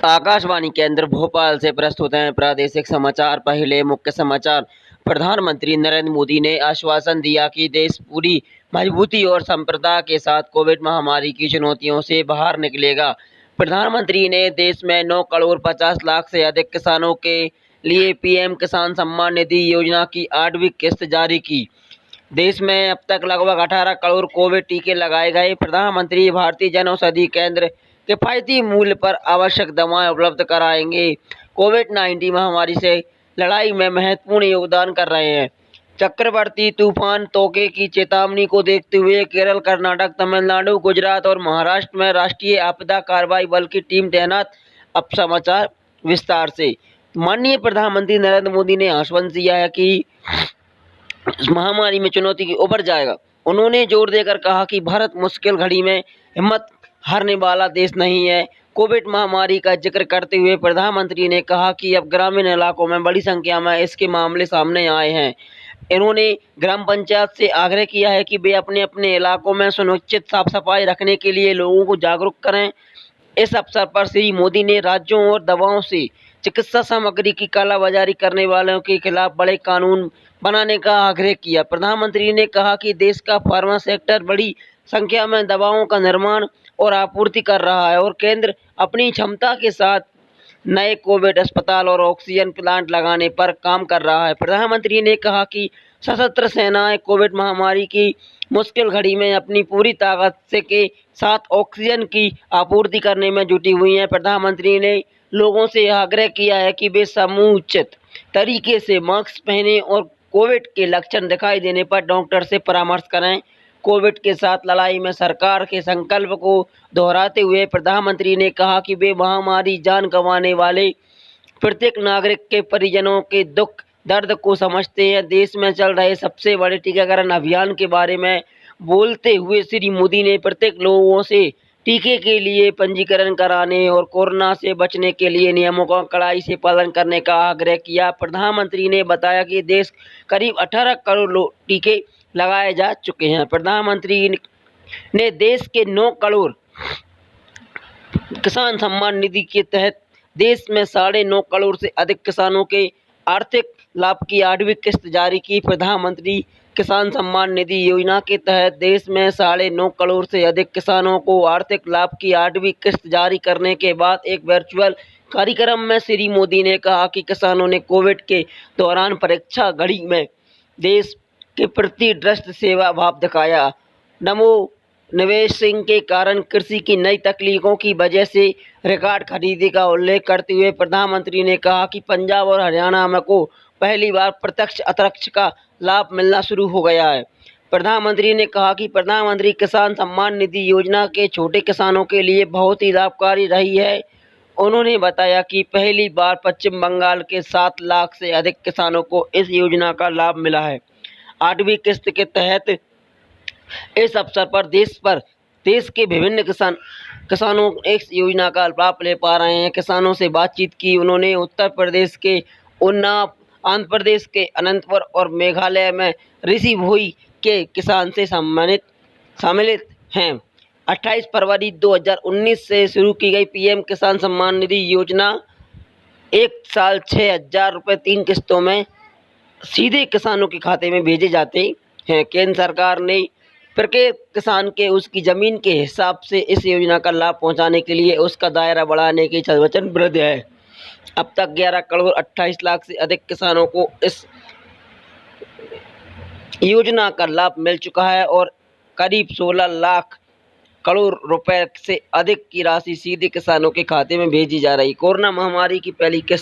आकाशवाणी केंद्र भोपाल से प्रस्तुत हैं प्रादेशिक समाचार। पहले मुख्य समाचार। प्रधानमंत्री नरेंद्र मोदी ने आश्वासन दिया कि देश पूरी मजबूती और संप्रभुता के साथ कोविड महामारी की चुनौतियों से बाहर निकलेगा। प्रधानमंत्री ने देश में 9 करोड़ 50 लाख से अधिक किसानों के लिए पीएम किसान सम्मान निधि योजना की 8वीं किस्त जारी की। देश में अब तक लगभग 18 करोड़ कोविड टीके लगाए गए। प्रधानमंत्री भारतीय जनऔषधि केंद्र किफायती मूल्य पर आवश्यक दवाएं उपलब्ध कराएंगे। कोविड-19 महामारी से लड़ाई में महत्वपूर्ण योगदान कर रहे हैं। चक्रवाती तूफान तोके की चेतावनी को देखते हुए केरल, कर्नाटक, तमिलनाडु, गुजरात और महाराष्ट्र में राष्ट्रीय आपदा कार्रवाई बल की टीम तैनात। अब समाचार विस्तार से। माननीय प्रधानमंत्री नरेंद्र मोदी ने आश्वासन दिया है कि इस महामारी में चुनौती की उबर जाएगा। उन्होंने जोर देकर कहा कि भारत मुश्किल घड़ी में हिम्मत हारने वाला देश नहीं है। कोविड महामारी का जिक्र करते हुए प्रधानमंत्री ने कहा कि अब ग्रामीण इलाकों में बड़ी संख्या में इसके मामले सामने आए हैं। इन्होंने ग्राम पंचायत से आग्रह किया है कि वे अपने अपने इलाकों में सुनिश्चित साफ सफाई रखने के लिए लोगों को जागरूक करें। इस अवसर पर श्री मोदी ने राज्यों और दवाओं से चिकित्सा सामग्री की कालाबाजारी करने वालों के खिलाफ बड़े कानून बनाने का आग्रह किया। प्रधानमंत्री ने कहा कि देश का फार्मा सेक्टर बड़ी संख्या में दवाओं का निर्माण और आपूर्ति कर रहा है और केंद्र अपनी क्षमता के साथ नए कोविड अस्पताल और ऑक्सीजन प्लांट लगाने पर काम कर रहा है। प्रधानमंत्री ने कहा कि सशस्त्र सेनाएं कोविड महामारी की मुश्किल घड़ी में अपनी पूरी ताकत से के साथ ऑक्सीजन की आपूर्ति करने में जुटी हुई हैं। प्रधानमंत्री ने लोगों से आग्रह किया है कि वे समुचित तरीके से मास्क पहनें और कोविड के लक्षण दिखाई देने पर डॉक्टर से परामर्श करें। कोविड के साथ लड़ाई में सरकार के संकल्प को दोहराते हुए प्रधानमंत्री ने कहा कि वे महामारी जान गंवाने वाले प्रत्येक नागरिक के परिजनों के दुख दर्द को समझते हैं। देश में चल रहे सबसे बड़े टीकाकरण अभियान के बारे में बोलते हुए श्री मोदी ने प्रत्येक लोगों से टीके के लिए पंजीकरण कराने और कोरोना से बचने के लिए नियमों का कड़ाई से पालन करने का आग्रह किया। प्रधानमंत्री ने बताया कि देश करीब 18 करोड़ टीके लगाए जा चुके हैं। प्रधानमंत्री ने देश के 9 करोड़ किसान सम्मान निधि के तहत देश में 9.5 करोड़ से अधिक किसानों के आर्थिक लाभ की 8वीं किस्त जारी की। प्रधानमंत्री किसान सम्मान निधि योजना के तहत देश में 9.5 करोड़ से अधिक किसानों को आर्थिक लाभ की 8वीं किस्त जारी करने के बाद एक वर्चुअल कार्यक्रम में श्री मोदी ने कहा कि किसानों ने कोविड के दौरान परीक्षा घड़ी में देश के प्रति दृढ़ सेवा भाव दिखाया। नमो निवेश सिंह के कारण कृषि की नई तकनीकों की वजह से रिकॉर्ड खरीदी का उल्लेख करते हुए प्रधानमंत्री ने कहा कि पंजाब और हरियाणा में को पहली बार प्रत्यक्ष अप्रत्यक्ष का लाभ मिलना शुरू हो गया है। प्रधानमंत्री ने कहा कि प्रधानमंत्री किसान सम्मान निधि योजना के छोटे किसानों के लिए बहुत ही लाभकारी रही है। उन्होंने बताया कि पहली बार पश्चिम बंगाल के 7 लाख से अधिक किसानों को इस योजना का लाभ मिला है। 8वीं किस्त के तहत इस अवसर पर देश के विभिन्न किसानों इस योजना का लाभ ले पा रहे हैं। किसानों से बातचीत की। उन्होंने उत्तर प्रदेश के उन्नाव, आंध्र प्रदेश के अनंतपुर और मेघालय में ऋषि भोई के किसान से सम्मिलित हैं। 28 फरवरी 2019 से शुरू की गई पीएम किसान सम्मान निधि योजना 1 साल 6,000 रुपये 3 किस्तों में सीधे किसानों के खाते में भेजे जाते हैं। केंद्र सरकार ने प्रत्येक किसान के उसकी ज़मीन के हिसाब से इस योजना का लाभ पहुंचाने के लिए उसका दायरा बढ़ाने की वचनबद्ध है। अब तक 11 करोड़ 28 लाख से अधिक किसानों को इस योजना का लाभ मिल चुका है और करीब 16 लाख करोड़ रुपए से अधिक की राशि सीधे किसानों के खाते में भेजी जा रही। कोरोना महामारी की पहली किस्त